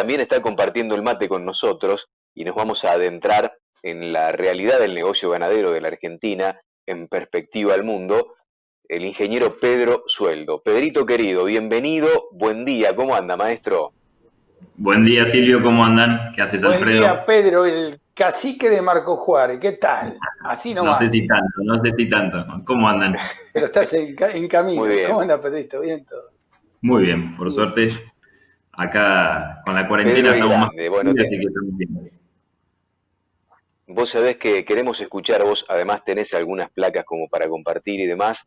también está compartiendo el mate con nosotros y nos vamos a adentrar en la realidad del negocio ganadero de la Argentina en perspectiva al mundo, el ingeniero Pedro Sueldo. Pedrito querido, bienvenido, buen día, ¿cómo anda, maestro? Buen día, Silvio, ¿cómo andan? ¿Qué haces, Buen día, Alfredo? Pedro, el cacique de Marco Juárez. ¿Qué tal? Así No sé nomás. si tanto, no sé si tanto. ¿Cómo andan? Pero estás en Muy camino. ¿Cómo bien. anda, Pedrito? Bien todo. Muy bien, por Bien. suerte. Acá con la cuarentena Pedro el estamos más Grande, bueno, tranquilos, así que estamos bien. vos sabés que queremos escuchar, vos además tenés algunas placas como para compartir y demás,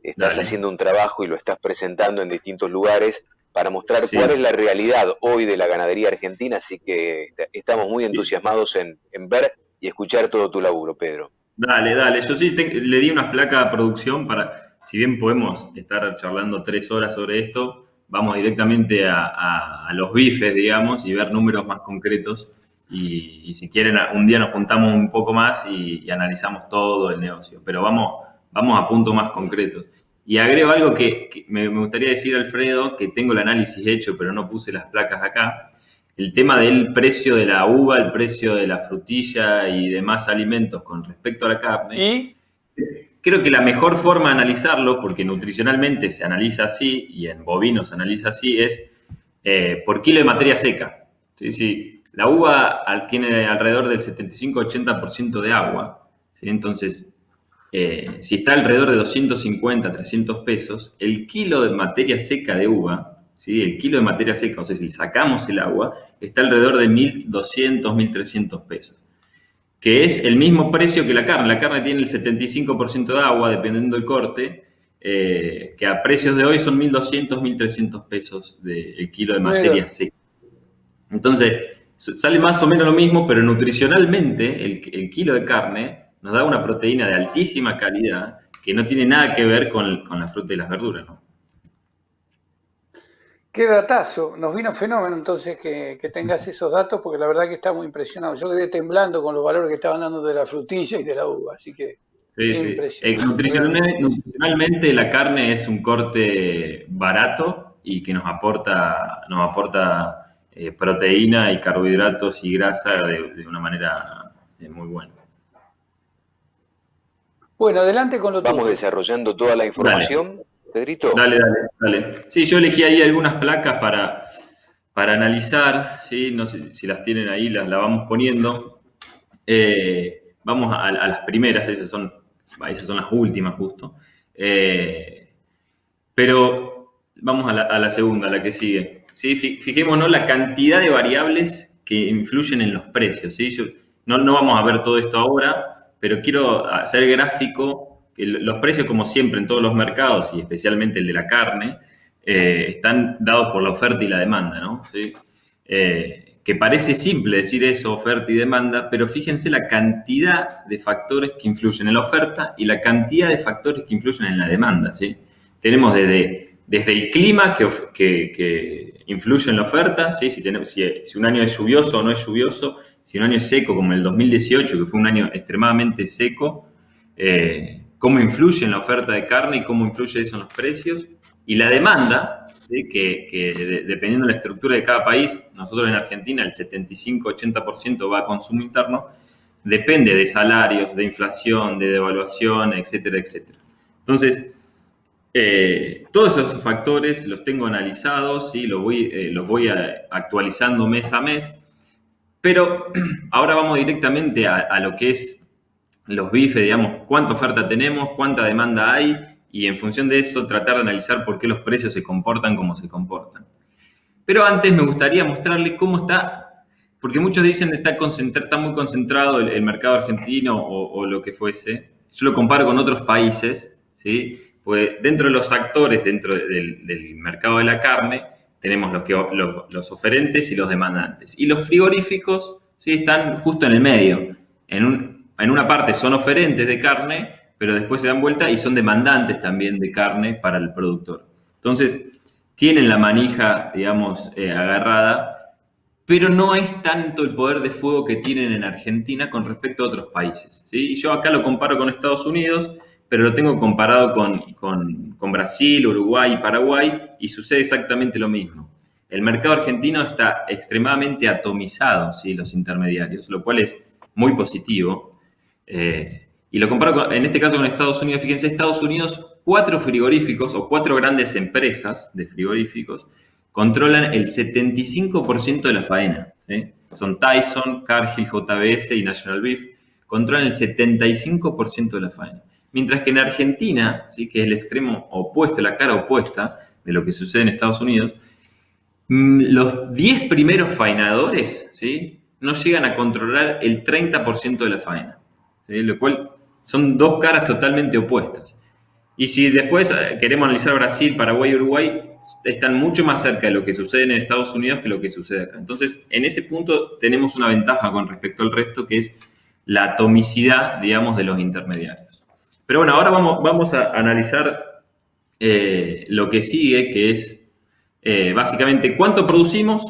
estás Dale. haciendo un trabajo y lo estás presentando en distintos lugares para mostrar cuál es Sí, la realidad hoy de la ganadería argentina, así que estamos muy sí. entusiasmados en ver y escuchar todo tu laburo, Pedro. Dale, dale. Yo sí le di unas placas a producción para, si bien podemos estar charlando 3 horas sobre esto, vamos directamente a los bifes, digamos, y ver números más concretos. Y si quieren, un día nos juntamos un poco más y analizamos todo el negocio. Pero vamos a puntos más concretos. Y agrego algo que me gustaría decir, Alfredo, que tengo el análisis hecho, pero no puse las placas acá. El tema del precio de la uva, el precio de la frutilla y demás alimentos con respecto a la carne, Y creo que la mejor forma de analizarlo, porque nutricionalmente se analiza así y en bovinos se analiza así, es por kilo de materia seca. ¿Sí? Sí. La uva tiene alrededor del 75-80% de agua, ¿sí? Entonces, si está alrededor de 250, 300 pesos, el kilo de materia seca de uva, ¿sí? El kilo de materia seca, o sea, si sacamos el agua, está alrededor de 1.200, 1.300 pesos, que es el mismo precio que la carne. La carne tiene el 75% de agua, dependiendo del corte, que a precios de hoy son 1.200, 1.300 pesos el kilo de materia luego, seca. Entonces, sale más o menos lo mismo, pero nutricionalmente el kilo de carne nos da una proteína de altísima calidad que no tiene nada que ver con la fruta y las verduras, ¿no? qué datazo. Nos vino fenómeno entonces que tengas esos datos, porque la verdad que estamos impresionados. Yo quedé temblando con los valores que estaban dando de la frutilla y de la uva. Así que Sí, sí. impresionante, realmente impresionante. Nutricionalmente la carne es un corte barato y que nos aporta proteína y carbohidratos y grasa de una manera muy buena. Bueno, adelante con lo Vamos tuyo. desarrollando toda la Dale, información, Pedrito. dale, dale, dale. Sí, yo elegí ahí algunas placas para analizar, ¿sí? No sé si las tienen ahí, las la vamos poniendo. Vamos a las primeras, esas son las últimas justo. Eh, pero vamos a la segunda, a la que sigue. ¿Sí? Fijémonos la cantidad de variables que influyen en los precios. ¿Sí? No vamos a ver todo esto ahora, pero quiero hacer gráfico que los precios, como siempre en todos los mercados, y especialmente el de la carne, están dados por la oferta y la demanda, ¿no? ¿Sí? Que parece simple decir eso, oferta y demanda, pero fíjense la cantidad de factores que influyen en la oferta y la cantidad de factores que influyen en la demanda, ¿sí? Tenemos desde el clima que influye en la oferta, ¿sí? Si un año es lluvioso o no es lluvioso, si un año es seco, como el 2018, que fue un año extremadamente seco, cómo influye en la oferta de carne y cómo influye eso en los precios, y la demanda, ¿sí? Dependiendo de la estructura de cada país, nosotros en Argentina el 75-80% va a consumo interno, depende de salarios, de inflación, de devaluación, etcétera, etcétera. Entonces, todos esos factores los tengo analizados, ¿sí? Los voy actualizando mes a mes, pero ahora vamos directamente a lo que es los bifes, digamos, cuánta oferta tenemos, cuánta demanda hay, y en función de eso tratar de analizar por qué los precios se comportan como se comportan. Pero antes me gustaría mostrarles cómo está, porque muchos dicen que está muy concentrado el mercado argentino o lo que fuese. Yo lo comparo con otros países, ¿sí? Pues dentro de los actores, dentro del mercado de la carne, tenemos los oferentes y los demandantes. Y los frigoríficos, ¿sí? Están justo en el medio. En una parte son oferentes de carne, pero después se dan vuelta y son demandantes también de carne para el productor. Entonces, tienen la manija, digamos, agarrada, pero no es tanto el poder de fuego que tienen en Argentina con respecto a otros países, ¿sí? Y yo acá lo comparo con Estados Unidos, pero lo tengo comparado con Brasil, Uruguay y Paraguay, y sucede exactamente lo mismo. el mercado argentino está extremadamente atomizado, ¿sí? Los intermediarios, lo cual es muy positivo. Y lo comparo en este caso con Estados Unidos. Fíjense, Estados Unidos, 4 frigoríficos o 4 grandes empresas de frigoríficos controlan el 75% de la faena, ¿sí? Son Tyson, Cargill, JBS y National Beef. Controlan el 75% de la faena. Mientras que en Argentina, ¿sí? Que es el extremo opuesto, la cara opuesta de lo que sucede en Estados Unidos, los 10 primeros faenadores, ¿sí? No llegan a controlar el 30% de la faena, ¿sí? Lo cual son 2 caras totalmente opuestas. Y si después queremos analizar Brasil, Paraguay y Uruguay, están mucho más cerca de lo que sucede en Estados Unidos que lo que sucede acá. Entonces, en ese punto tenemos una ventaja con respecto al resto, que es la atomicidad, digamos, de los intermediarios. Pero bueno, ahora vamos a analizar lo que sigue, que es básicamente cuánto producimos,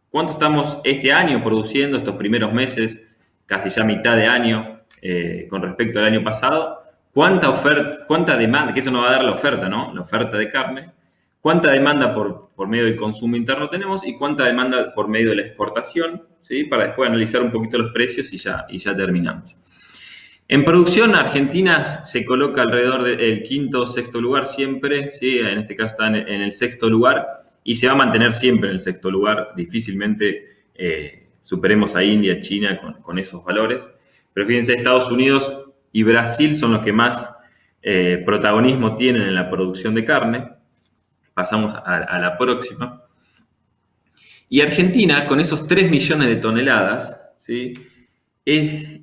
cuánto estamos este año produciendo, estos primeros meses, casi ya mitad de año con respecto al año pasado. ¿Cuánta oferta, cuánta demanda, que eso nos va a dar la oferta, ¿no? La oferta de carne. ¿Cuánta demanda por medio del consumo interno tenemos y cuánta demanda por medio de la exportación? ¿Sí? Para después analizar un poquito los precios y ya terminamos. En producción, Argentina se coloca alrededor del quinto o sexto lugar siempre, ¿sí? En este caso está en el sexto lugar y se va a mantener siempre en el sexto lugar. Difícilmente superemos a India, China con esos valores. Pero fíjense, Estados Unidos y Brasil son los que más protagonismo tienen en la producción de carne. Pasamos a la próxima. Y Argentina, con esos 3 millones de toneladas, ¿sí? Es,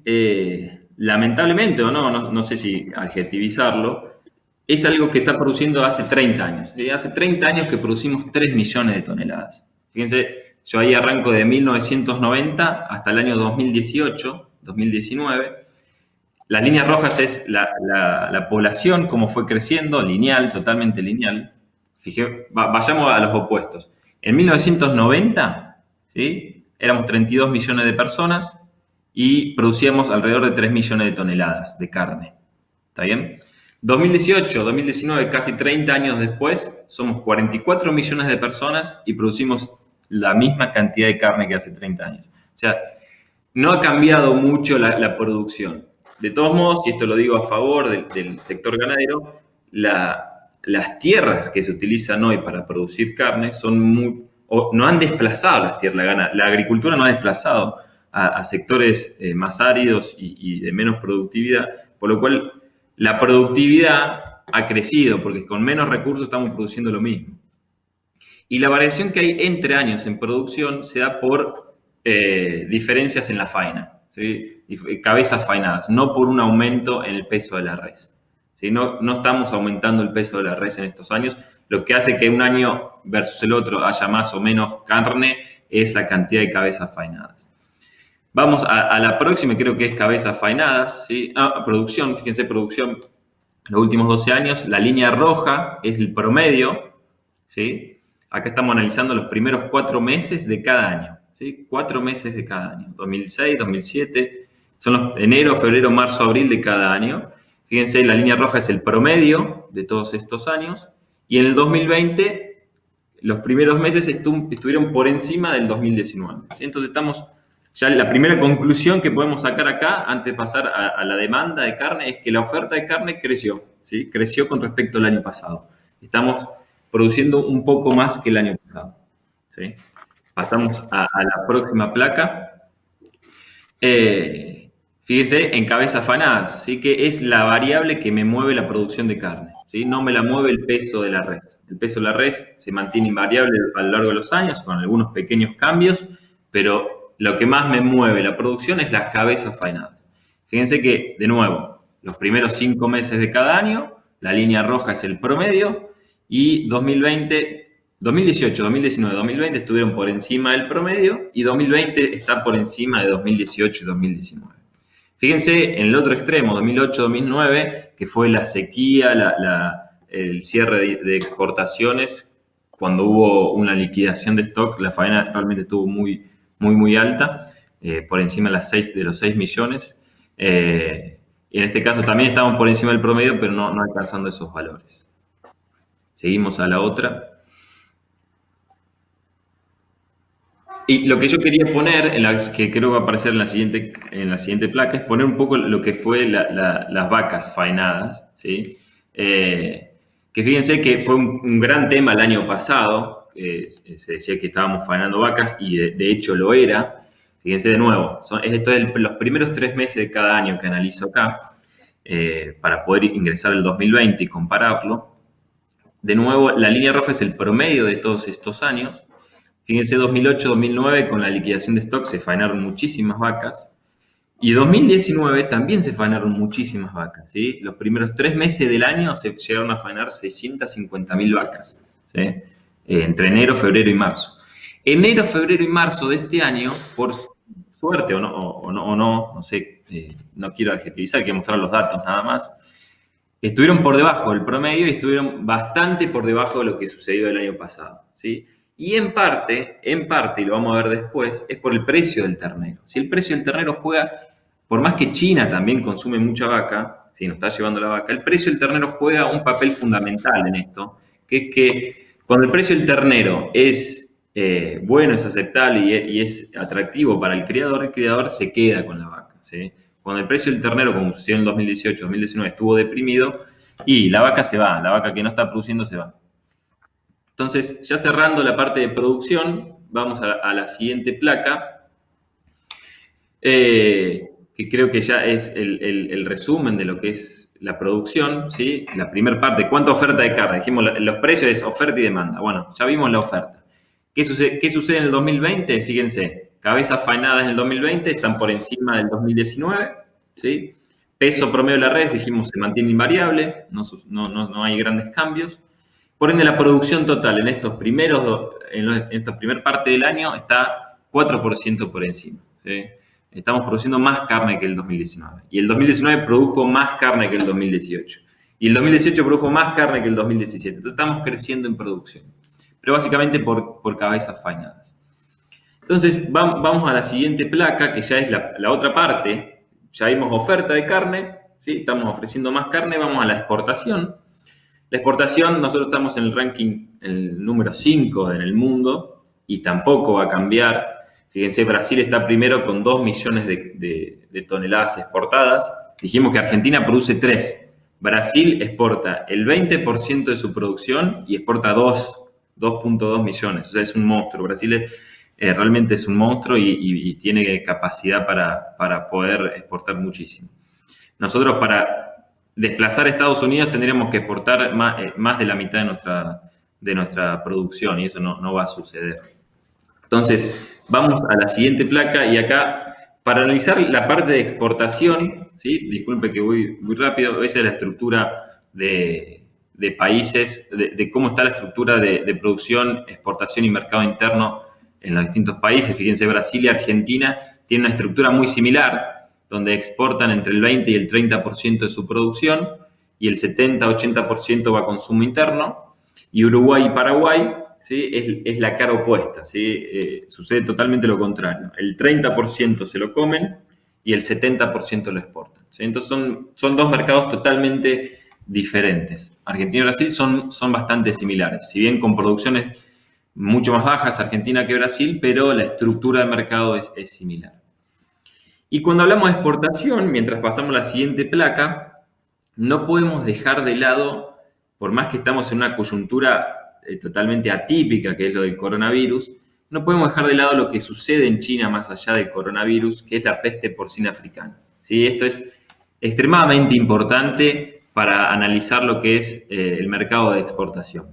lamentablemente, o no sé si adjetivizarlo, es algo que está produciendo hace 30 años. ¿Sí? Hace 30 años que producimos 3 millones de toneladas. Fíjense, yo ahí arranco de 1990 hasta el año 2018, 2019. Las líneas rojas es la población, cómo fue creciendo, lineal, totalmente lineal. Vayamos a los opuestos. En 1990, ¿sí? Éramos 32 millones de personas y producíamos alrededor de 3 millones de toneladas de carne. ¿Está bien? 2018, 2019, casi 30 años después, somos 44 millones de personas y producimos la misma cantidad de carne que hace 30 años. O sea, no ha cambiado mucho la producción. De todos modos, y esto lo digo a favor del sector ganadero, las tierras que se utilizan hoy para producir carne no han desplazado las tierras. La agricultura no ha desplazado a sectores más áridos y de menos productividad, por lo cual la productividad ha crecido, porque con menos recursos estamos produciendo lo mismo. Y la variación que hay entre años en producción se da por diferencias en la faena, ¿sí? Cabezas faenadas, no por un aumento en el peso de la res. ¿Sí? No estamos aumentando el peso de la res en estos años. Lo que hace que un año versus el otro haya más o menos carne es la cantidad de cabezas faenadas. Vamos a la próxima, creo que es cabezas faenadas, ¿sí? Producción, fíjense, producción, los últimos 12 años, la línea roja es el promedio, ¿sí? Acá estamos analizando los primeros 4 meses de cada año, ¿sí? 4 meses de cada año, 2006, 2007, son los enero, febrero, marzo, abril de cada año. Fíjense, la línea roja es el promedio de todos estos años y en el 2020 los primeros meses estuvieron por encima del 2019. ¿Sí? Entonces estamos, ya la primera conclusión que podemos sacar acá antes de pasar a la demanda de carne es que la oferta de carne creció, ¿sí? Creció con respecto al año pasado. Estamos produciendo un poco más que el año pasado, ¿sí? Pasamos a la próxima placa. Fíjense, en cabezas faenadas, ¿sí? Que es la variable que me mueve la producción de carne, ¿sí? No me la mueve el peso de la res. El peso de la res se mantiene invariable a lo largo de los años, con algunos pequeños cambios, pero lo que más me mueve la producción es las cabezas faenadas. Fíjense que, de nuevo, los primeros 5 meses de cada año, la línea roja es el promedio, y 2018, 2019, 2020 estuvieron por encima del promedio, y 2020 está por encima de 2018 y 2019. Fíjense en el otro extremo, 2008-2009, que fue la sequía, el cierre de exportaciones, cuando hubo una liquidación de stock, la faena realmente estuvo muy, muy, muy alta, por encima de los 6 millones. Y en este caso también estamos por encima del promedio, pero no alcanzando esos valores. Seguimos a la otra. Y lo que yo quería poner, que creo que va a aparecer en la siguiente placa, es poner un poco lo que fue las vacas faenadas, ¿sí? Que fíjense que fue un gran tema el año pasado, se decía que estábamos faenando vacas y de hecho lo era. Fíjense de nuevo, esto es los primeros 3 meses de cada año que analizo acá, para poder ingresar el 2020 y compararlo. De nuevo, la línea roja es el promedio de todos estos años. Fíjense, 2008-2009 con la liquidación de stock se faenaron muchísimas vacas. Y 2019 también se faenaron muchísimas vacas, ¿sí? Los primeros 3 meses del año se llegaron a faenar 650.000 vacas, ¿sí? Entre enero, febrero y marzo. Enero, febrero y marzo de este año, por suerte no sé, no quiero adjetivizar, quiero mostrar los datos nada más, estuvieron por debajo del promedio y estuvieron bastante por debajo de lo que sucedió el año pasado, ¿sí? Y en parte, y lo vamos a ver después, es por el precio del ternero. Si el precio del ternero juega, por más que China también consume mucha vaca, si nos está llevando la vaca, el precio del ternero juega un papel fundamental en esto, que es que cuando el precio del ternero es bueno, es aceptable y es atractivo para el criador se queda con la vaca, ¿sí? Cuando el precio del ternero, como sucedió en 2018, 2019, estuvo deprimido, y la vaca se va, la vaca que no está produciendo se va. Entonces, ya cerrando la parte de producción, vamos a la siguiente placa, que creo que ya es el resumen de lo que es la producción, ¿sí? La primera parte, ¿cuánta oferta de carne? Dijimos, los precios es oferta y demanda. Bueno, ya vimos la oferta. ¿Qué sucede en el 2020? Fíjense, cabezas faenadas en el 2020 están por encima del 2019, ¿sí? Peso promedio de la red, dijimos, se mantiene invariable, no hay grandes cambios. Por ende, la producción total en esta primera parte del año está 4% por encima, ¿sí? Estamos produciendo más carne que el 2019. Y el 2019 produjo más carne que el 2018. Y el 2018 produjo más carne que el 2017. Entonces estamos creciendo en producción. Pero básicamente por cabezas faenadas. Entonces vamos a la siguiente placa, que ya es la otra parte. Ya vimos oferta de carne, ¿sí? Estamos ofreciendo más carne, vamos a la exportación. La exportación, nosotros estamos en el ranking, el número 5 en el mundo, y tampoco va a cambiar. Fíjense, Brasil está primero con 2 millones de toneladas exportadas. Dijimos que Argentina produce 3. Brasil exporta el 20% de su producción y exporta 2.2 millones. O sea, es un monstruo. Brasil realmente es un monstruo y tiene capacidad para poder exportar muchísimo. Nosotros, para desplazar a Estados Unidos, tendríamos que exportar más de la mitad de nuestra producción, y eso no va a suceder. Entonces, vamos a la siguiente placa, y acá, para analizar la parte de exportación, ¿sí? Disculpe que voy muy rápido, esa es la estructura de países, de cómo está la estructura de producción, exportación y mercado interno en los distintos países. Fíjense, Brasil y Argentina tienen una estructura muy similar, donde exportan entre el 20 y el 30% de su producción, y el 70-80% va a consumo interno. Y Uruguay y Paraguay, ¿sí? es la cara opuesta, ¿sí? Sucede totalmente lo contrario. El 30% se lo comen y el 70% lo exportan, ¿sí? Entonces son dos mercados totalmente diferentes. Argentina y Brasil son bastante similares, si bien con producciones mucho más bajas Argentina que Brasil, pero la estructura de mercado es similar. Y cuando hablamos de exportación, mientras pasamos a la siguiente placa, no podemos dejar de lado, por más que estamos en una coyuntura totalmente atípica, que es lo del coronavirus, no podemos dejar de lado lo que sucede en China más allá del coronavirus, que es la peste porcina africana, ¿sí? Esto es extremadamente importante para analizar lo que es el mercado de exportación.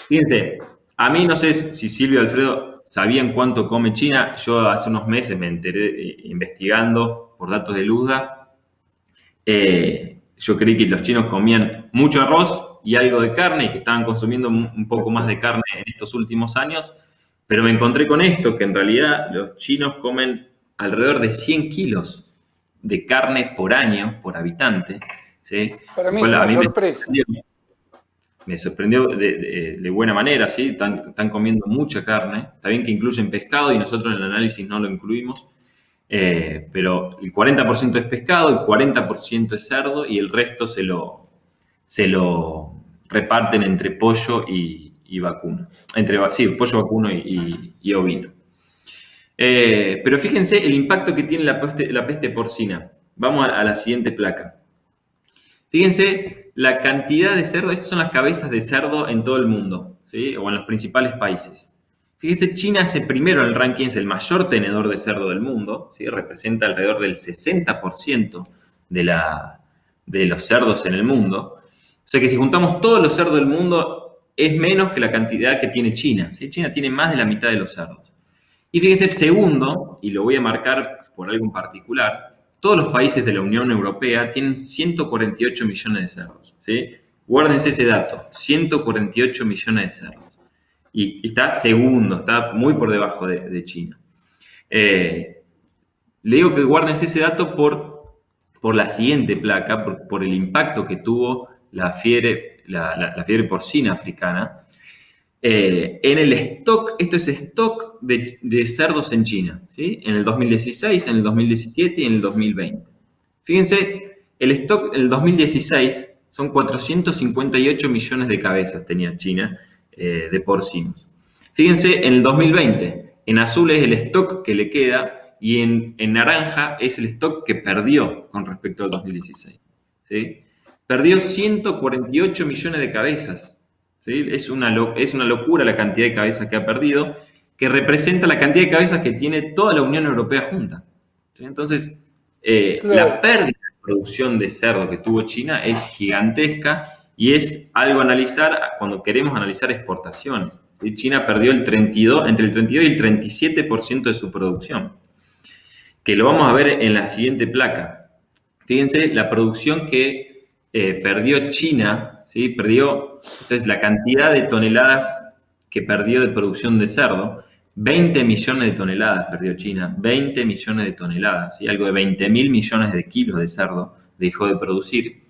Fíjense, a mí no sé si Silvio y Alfredo sabían cuánto come China. Yo hace unos meses me enteré investigando por datos de Luzda. Yo creí que los chinos comían mucho arroz y algo de carne, y que estaban consumiendo un poco más de carne en estos últimos años, pero me encontré con esto, que en realidad los chinos comen alrededor de 100 kilos de carne por año, por habitante, ¿sí? Para mí es una sorpresa. Me sorprendió de buena manera, ¿sí? Están comiendo mucha carne. Está bien que incluyen pescado y nosotros en el análisis no lo incluimos, pero el 40% es pescado, el 40% es cerdo, y el resto se lo reparten entre pollo y vacuno. Pollo, vacuno y ovino. Pero fíjense el impacto que tiene la peste porcina. Vamos a la siguiente placa. Fíjense la cantidad de cerdo, estas son las cabezas de cerdo en todo el mundo, ¿sí? O en los principales países. Fíjense, China es el primero en el ranking, es el mayor tenedor de cerdo del mundo, ¿sí? Representa alrededor del 60% de los cerdos en el mundo. O sea que si juntamos todos los cerdos del mundo, es menos que la cantidad que tiene China, ¿sí? China tiene más de la mitad de los cerdos. Y fíjense, el segundo, y lo voy a marcar por algo en particular, todos los países de la Unión Europea tienen 148 millones de cerdos, ¿sí? Guárdense ese dato, 148 millones de cerdos. Y está segundo, está muy por debajo de China. Le digo que guárdense ese dato por la siguiente placa, por el impacto que tuvo la fiebre porcina africana. En el stock, esto es stock de cerdos en China, ¿sí? En el 2016, en el 2017 y en el 2020. Fíjense, el stock en el 2016 son 458 millones de cabezas tenía China de porcinos. Fíjense, en el 2020, en azul es el stock que le queda y en naranja es el stock que perdió con respecto al 2016, ¿sí? Perdió 148 millones de cabezas. ¿Sí? Es una locura la cantidad de cabezas que ha perdido, que representa la cantidad de cabezas que tiene toda la Unión Europea junta. ¿Sí? Entonces, Claro. la pérdida de producción de cerdo que tuvo China es gigantesca y es algo a analizar cuando queremos analizar exportaciones. ¿Sí? China perdió entre el 32 y el 37% de su producción, que lo vamos a ver en la siguiente placa. Fíjense la producción que perdió China, ¿sí? Entonces la cantidad de toneladas que perdió de producción de cerdo, 20 millones de toneladas perdió China, 20 millones de toneladas, ¿sí? Algo de 20.000 millones de kilos de cerdo dejó de producir.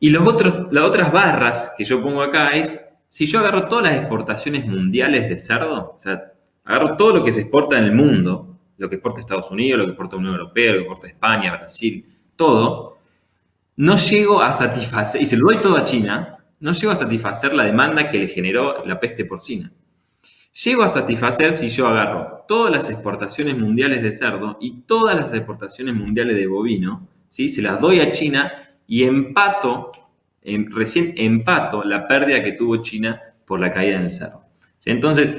Y las otras barras que yo pongo acá es, si yo agarro todas las exportaciones mundiales de cerdo, o sea, agarro todo lo que se exporta en el mundo, lo que exporta Estados Unidos, lo que exporta Unión Europea, lo que exporta España, Brasil, todo, no llego a satisfacer, y se lo doy todo a China, no llego a satisfacer la demanda que le generó la peste porcina. Llego a satisfacer si yo agarro todas las exportaciones mundiales de cerdo y todas las exportaciones mundiales de bovino, ¿sí? Se las doy a China y recién empato la pérdida que tuvo China por la caída en el cerdo. ¿Sí? Entonces,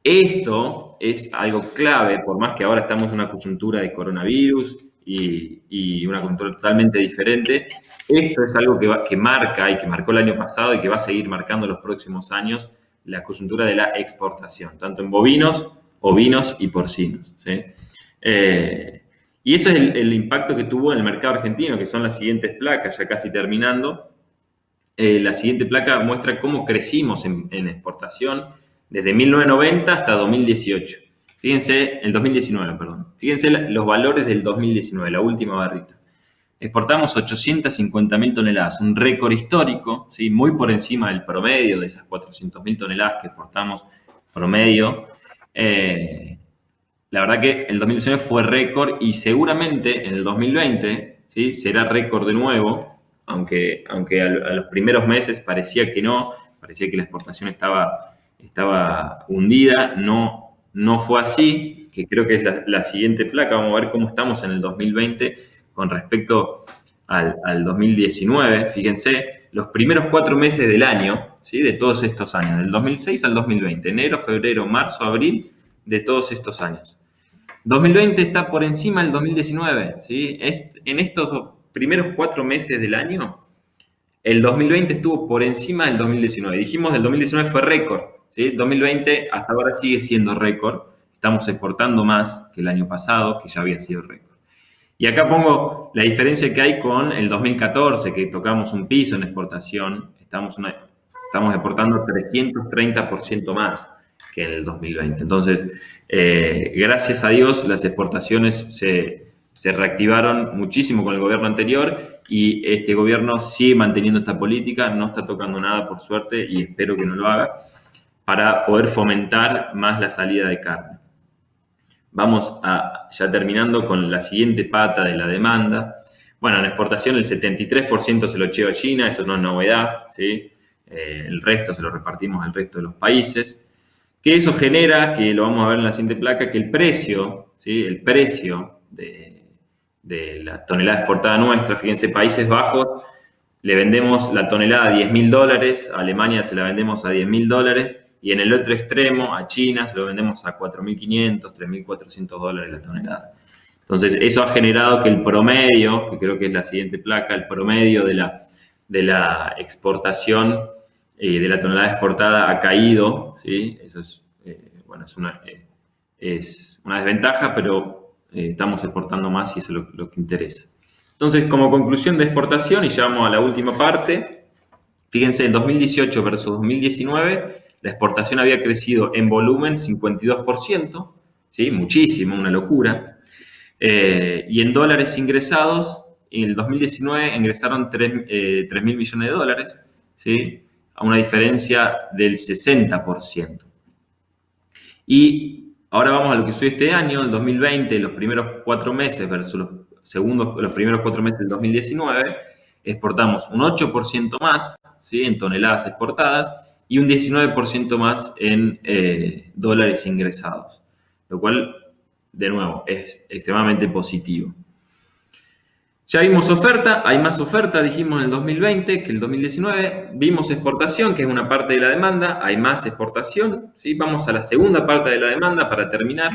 esto es algo clave, por más que ahora estamos en una coyuntura de coronavirus y una coyuntura totalmente diferente. Esto es algo que marca y que marcó el año pasado y que va a seguir marcando los próximos años la coyuntura de la exportación, tanto en bovinos, ovinos y porcinos, ¿sí? Y eso es el impacto que tuvo en el mercado argentino, que son las siguientes placas, ya casi terminando. La siguiente placa muestra cómo crecimos en exportación desde 1990 hasta 2018. Fíjense, el 2019, perdón. Fíjense los valores del 2019, la última barrita. Exportamos 850.000 toneladas, un récord histórico, ¿sí? Muy por encima del promedio de esas 400.000 toneladas que exportamos promedio. La verdad que el 2019 fue récord y seguramente en el 2020, ¿sí? Será récord de nuevo, aunque a los primeros meses parecía que no, parecía que la exportación estaba hundida, no fue así, que creo que es la siguiente placa. Vamos a ver cómo estamos en el 2020 con respecto al 2019. Fíjense, los primeros 4 meses del año, ¿sí? De todos estos años, del 2006 al 2020, enero, febrero, marzo, abril, de todos estos años. 2020 está por encima del 2019, ¿sí? En estos primeros 4 meses del año, el 2020 estuvo por encima del 2019. Dijimos que el 2019 fue récord, ¿sí? 2020 hasta ahora sigue siendo récord. Estamos exportando más que el año pasado, que ya había sido récord. Y acá pongo la diferencia que hay con el 2014, que tocamos un piso en exportación. Estamos exportando 330% más que en el 2020. Entonces, gracias a Dios, las exportaciones se reactivaron muchísimo con el gobierno anterior y este gobierno sigue manteniendo esta política, no está tocando nada por suerte y espero que no lo haga, para poder fomentar más la salida de carne. Vamos ya terminando con la siguiente pata de la demanda. Bueno, en exportación el 73% se lo lleva a China, eso no es novedad, ¿sí? El resto se lo repartimos al resto de los países. Que eso genera, que lo vamos a ver en la siguiente placa, que el precio, ¿sí? El precio de la tonelada exportada nuestra, fíjense, Países Bajos, le vendemos la tonelada a $10.000, a Alemania se la vendemos a $10.000, y en el otro extremo, a China, se lo vendemos a $4.500, $3.400 la tonelada. Entonces, eso ha generado que el promedio, que creo que es la siguiente placa, el promedio de la exportación de la tonelada exportada ha caído, ¿sí? Eso es, bueno, es una desventaja, pero estamos exportando más y eso es lo que interesa. Entonces, como conclusión de exportación, y ya vamos a la última parte, fíjense, en 2018 versus 2019, la exportación había crecido en volumen 52%, ¿sí? Muchísimo, una locura. Y en dólares ingresados, en el 2019 ingresaron 3.000 millones de dólares, ¿sí? A una diferencia del 60%. Y ahora vamos a lo que sucedió este año, el 2020, los primeros 4 meses versus los primeros 4 meses del 2019, exportamos un 8% más, ¿sí? En toneladas exportadas y un 19% más en dólares ingresados, lo cual, de nuevo, es extremadamente positivo. Ya vimos oferta, hay más oferta, dijimos en el 2020 que el 2019. Vimos exportación, que es una parte de la demanda, hay más exportación, ¿sí? Vamos a la segunda parte de la demanda para terminar,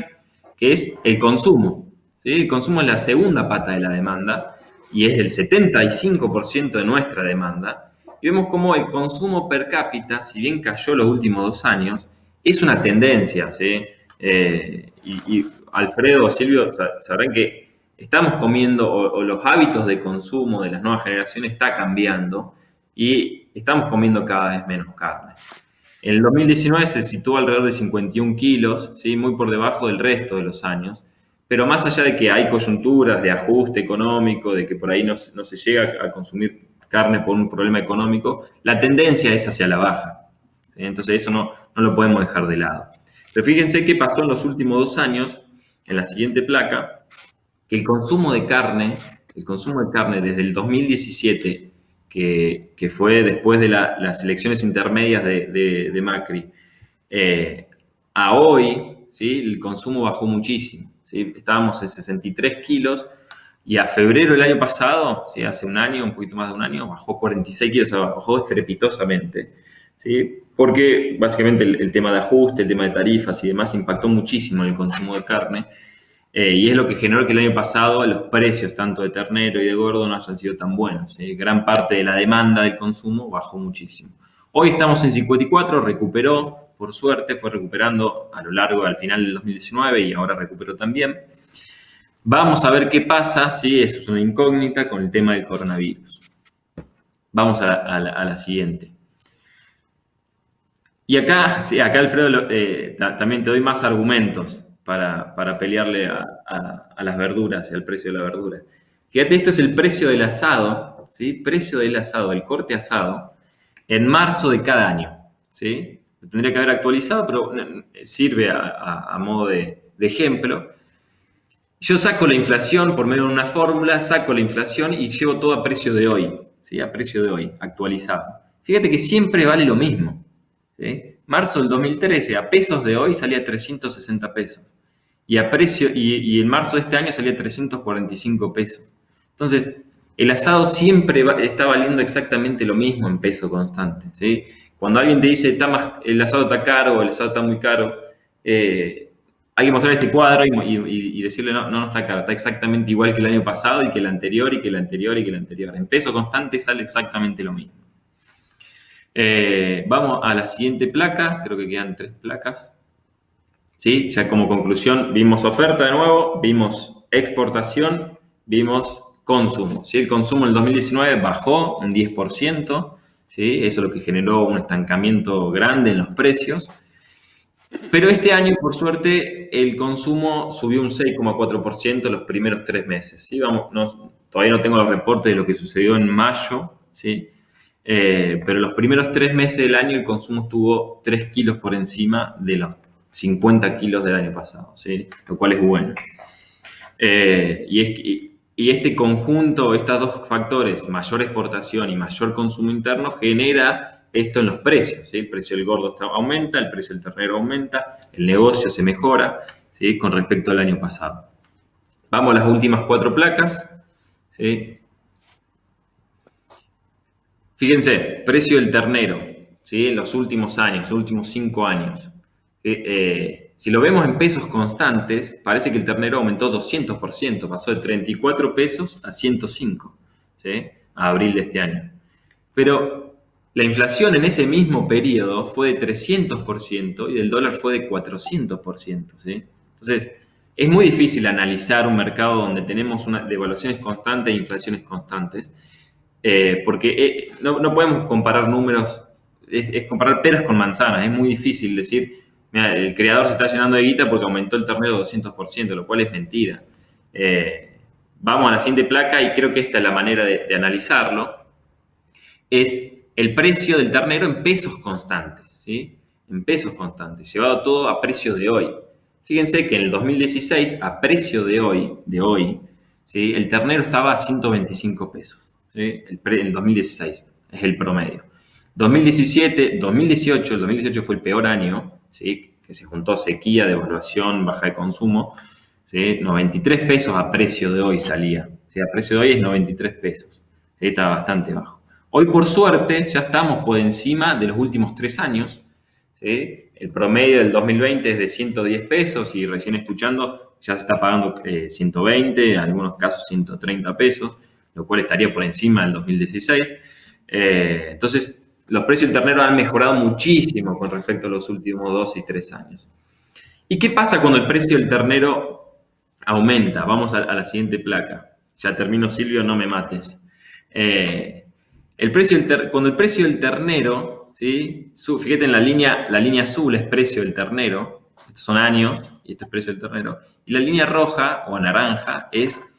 que es el consumo, ¿sí? El consumo es la segunda pata de la demanda y es el 75% de nuestra demanda. Y vemos cómo el consumo per cápita, si bien cayó los últimos 2 años, es una tendencia, ¿sí? Y Alfredo, Silvio, sabrán que estamos comiendo, o los hábitos de consumo de las nuevas generaciones está cambiando y estamos comiendo cada vez menos carne. En el 2019 se situó alrededor de 51 kilos, ¿sí? Muy por debajo del resto de los años, pero más allá de que hay coyunturas de ajuste económico, de que por ahí no se llega a consumir carne por un problema económico, la tendencia es hacia la baja, ¿sí? Entonces eso no lo podemos dejar de lado. Pero fíjense qué pasó en los últimos 2 años, en la siguiente placa, que el consumo de carne desde el 2017, que fue después de las elecciones intermedias de Macri, a hoy, ¿sí? El consumo bajó muchísimo, ¿sí? Estábamos en 63 kilos y a febrero del año pasado, ¿sí? Hace un año, un poquito más de un año, bajó 46 kilos, o sea, bajó estrepitosamente, ¿sí? Porque básicamente el tema de ajuste, el tema de tarifas y demás impactó muchísimo en el consumo de carne. Y es lo que generó que el año pasado los precios tanto de ternero y de gordo no hayan sido tan buenos. Gran parte de la demanda del consumo bajó muchísimo. Hoy estamos en 54, recuperó, por suerte, fue recuperando al final del 2019 y ahora recuperó también. Vamos a ver qué pasa, ¿sí? Eso es una incógnita con el tema del coronavirus. Vamos a la siguiente. Y acá Alfredo, también te doy más argumentos para pelearle a las verduras y al precio de la verdura. Fíjate, esto es el precio del asado, ¿sí? Precio del asado, el corte asado, en marzo de cada año, ¿sí? Lo tendría que haber actualizado, pero sirve a modo de ejemplo. Yo saco la inflación por medio de una fórmula, saco la inflación y llevo todo a precio de hoy, ¿sí? A precio de hoy, actualizado. Fíjate que siempre vale lo mismo, ¿sí? Marzo del 2013, a pesos de hoy salía 360 pesos. Y en marzo de este año salía 345 pesos. Entonces, el asado siempre está valiendo exactamente lo mismo en peso constante, ¿sí? Cuando alguien te dice el asado está caro o el asado está muy caro, hay que mostrar este cuadro y decirle no está caro, está exactamente igual que el año pasado y que el anterior y que el anterior y que el anterior. En peso constante sale exactamente lo mismo. Vamos a la siguiente placa, creo que quedan 3 placas. ¿Sí? Ya como conclusión, vimos oferta de nuevo, vimos exportación, vimos consumo, ¿sí? El consumo en el 2019 bajó un 10%, ¿sí? Eso es lo que generó un estancamiento grande en los precios. Pero este año, por suerte, el consumo subió un 6,4% los primeros 3 meses, ¿sí? Todavía no tengo los reportes de lo que sucedió en mayo, ¿sí? Pero los primeros 3 meses del año el consumo estuvo 3 kilos por encima de los 50 kilos del año pasado, ¿sí? Lo cual es bueno. Y este conjunto, estos 2 factores, mayor exportación y mayor consumo interno, genera esto en los precios, ¿sí? El precio del gordo aumenta, el precio del ternero aumenta, el negocio se mejora, ¿sí? Con respecto al año pasado. Vamos a las últimas 4 placas, ¿sí? Fíjense, precio del ternero, ¿sí? En los últimos años, los últimos 5 años. Si lo vemos en pesos constantes, parece que el ternero aumentó 200%, pasó de 34 pesos a 105, ¿sí? A abril de este año. Pero la inflación en ese mismo periodo fue de 300% y el dólar fue de 400%, ¿sí? Entonces, es muy difícil analizar un mercado donde tenemos devaluaciones constantes e inflaciones constantes, porque no podemos comparar números, es comparar peras con manzanas, es muy difícil decir, mira, el creador se está llenando de guita porque aumentó el ternero 200%, lo cual es mentira. Vamos a la siguiente placa y creo que esta es la manera de analizarlo. Es el precio del ternero en pesos constantes, ¿sí? En pesos constantes, llevado todo a precio de hoy. Fíjense que en el 2016, a precio de hoy, ¿sí? El ternero estaba a 125 pesos, ¿sí? El 2016 es el promedio. 2017, 2018, el 2018 fue el peor año, ¿sí? Que se juntó sequía, devaluación, baja de consumo, ¿sí? 93 pesos a precio de hoy salía, ¿sí? A precio de hoy es 93 pesos, ¿sí? Está bastante bajo. Hoy, por suerte, ya estamos por encima de los últimos 3 años, ¿sí? El promedio del 2020 es de 110 pesos y recién escuchando ya se está pagando 120, en algunos casos 130 pesos, lo cual estaría por encima del 2016. Entonces, los precios del ternero han mejorado muchísimo con respecto a los últimos 2 y 3 años. ¿Y qué pasa cuando el precio del ternero aumenta? Vamos a la siguiente placa. Ya termino, Silvio, no me mates. Cuando el precio del ternero, ¿sí? Fíjate en la línea azul es precio del ternero, estos son años y esto es precio del ternero, y la línea roja o naranja es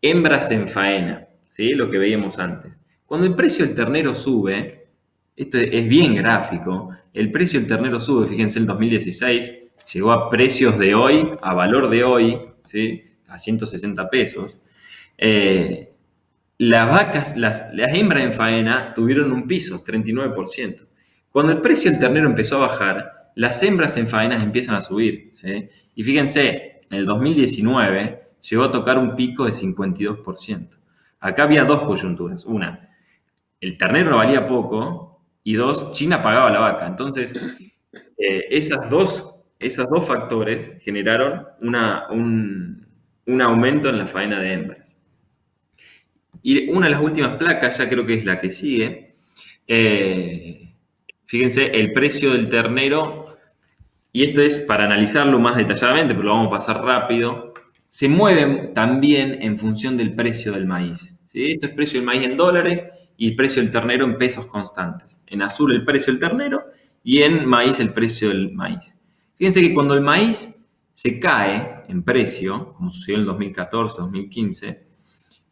hembras en faena, ¿sí? Lo que veíamos antes. Cuando el precio del ternero sube, esto es bien gráfico, el precio del ternero sube, fíjense, en 2016 llegó a precios de hoy, a valor de hoy, ¿sí? A 160 pesos. Las vacas, las hembras en faena tuvieron un piso, 39%. Cuando el precio del ternero empezó a bajar, las hembras en faenas empiezan a subir, ¿sí? Y fíjense, en el 2019 llegó a tocar un pico de 52%. Acá había 2 coyunturas. Una, el ternero valía poco y 2, China pagaba la vaca. Entonces, esos dos factores generaron un aumento en la faena de hembras. Y una de las últimas placas, ya creo que es la que sigue, fíjense, el precio del ternero, y esto es para analizarlo más detalladamente, pero lo vamos a pasar rápido, se mueven también en función del precio del maíz, ¿sí? Esto es precio del maíz en dólares y el precio del ternero en pesos constantes. En azul el precio del ternero y en maíz el precio del maíz. Fíjense que cuando el maíz se cae en precio, como sucedió en el 2014, 2015,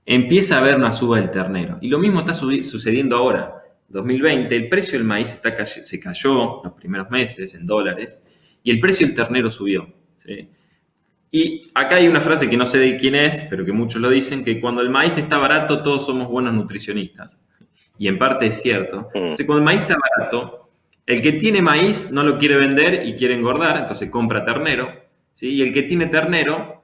empieza a haber una suba del ternero. Y lo mismo está sucediendo ahora. 2020, el precio del maíz se cayó los primeros meses en dólares y el precio del ternero subió, ¿sí? Y acá hay una frase que no sé de quién es, pero que muchos lo dicen, que cuando el maíz está barato todos somos buenos nutricionistas. Y en parte es cierto. Entonces, cuando el maíz está barato, el que tiene maíz no lo quiere vender y quiere engordar, entonces compra ternero, ¿sí? Y el que tiene ternero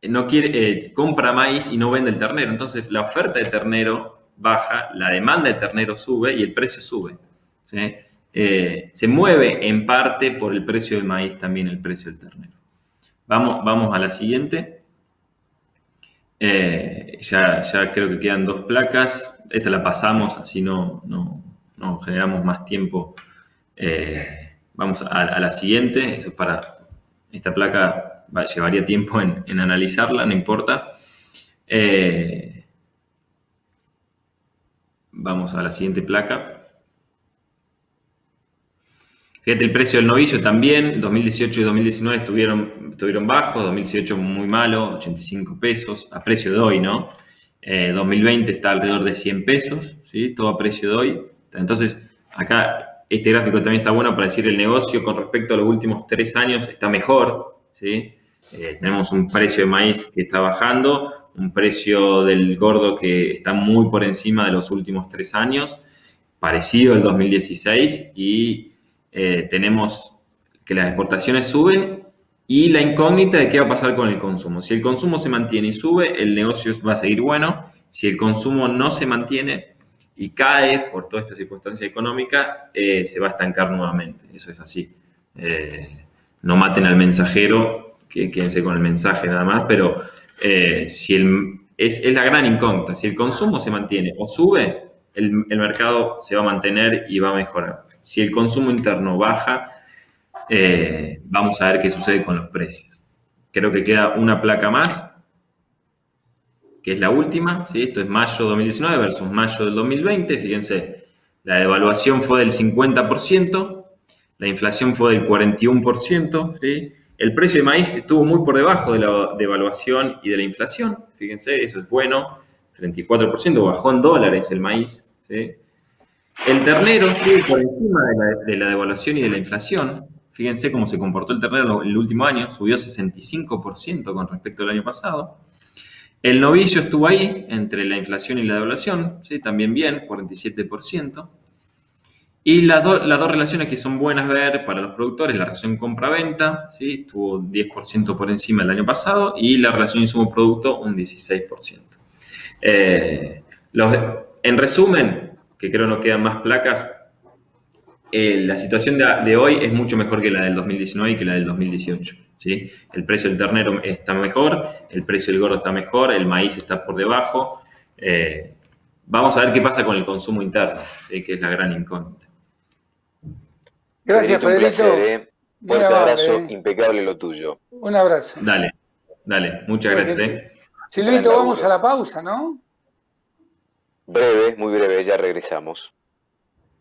no quiere, compra maíz y no vende el ternero. Entonces la oferta de ternero baja, la demanda de ternero sube y el precio sube, ¿sí? Se mueve en parte por el precio del maíz también el precio del ternero. Vamos a la siguiente. Ya creo que quedan 2 placas. Esta la pasamos, así no generamos más tiempo. Vamos a la siguiente. Eso es para esta placa. Llevaría tiempo en analizarla, no importa. Vamos a la siguiente placa. Fíjate, el precio del novillo también, 2018 y 2019 estuvieron bajos, 2018 muy malo, 85 pesos, a precio de hoy, ¿no? 2020 está alrededor de 100 pesos, ¿sí? Todo a precio de hoy. Entonces, acá este gráfico también está bueno para decir el negocio con respecto a los últimos 3 años está mejor, ¿sí? Tenemos un precio de maíz que está bajando, un precio del gordo que está muy por encima de los últimos 3 años. parecido al 2016 y tenemos que las exportaciones suben y la incógnita de qué va a pasar con el consumo. Si el consumo se mantiene y sube, el negocio va a seguir bueno. Si el consumo no se mantiene y cae por toda esta circunstancia económica, se va a estancar nuevamente. Eso es así. No maten al mensajero, quédense con el mensaje nada más, pero es la gran incógnita. Si el consumo se mantiene o sube, el mercado se va a mantener y va a mejorar. Si el consumo interno baja, vamos a ver qué sucede con los precios. Creo que queda una placa más, que es la última, ¿sí? Esto es mayo 2019 versus mayo del 2020. Fíjense, la devaluación fue del 50%, la inflación fue del 41%, ¿sí? El precio de maíz estuvo muy por debajo de la devaluación y de la inflación. Fíjense, eso es bueno, 34%, bajó en dólares el maíz, ¿sí? El ternero estuvo por encima de la devaluación y de la inflación. Fíjense cómo se comportó el ternero en el último año, subió 65% con respecto al año pasado. El novillo estuvo ahí, entre la inflación y la devaluación, ¿sí? También bien, 47%. Y las dos relaciones que son buenas ver para los productores, la relación compra-venta, ¿sí? Estuvo 10% por encima del año pasado, y la relación insumo-producto un 16%. En resumen, que creo no quedan más placas, la situación de hoy es mucho mejor que la del 2019 y que la del 2018. ¿Sí? El precio del ternero está mejor, el precio del gordo está mejor, el maíz está por debajo. Vamos a ver qué pasa con el consumo interno, ¿sí? Que es la gran incógnita. Gracias, Pedrito. Un placer, fuerte abrazo, impecable lo tuyo. Un abrazo. Dale, muchas gracias. Silvito, vamos a la pausa, ¿no? Breve, muy breve, ya regresamos.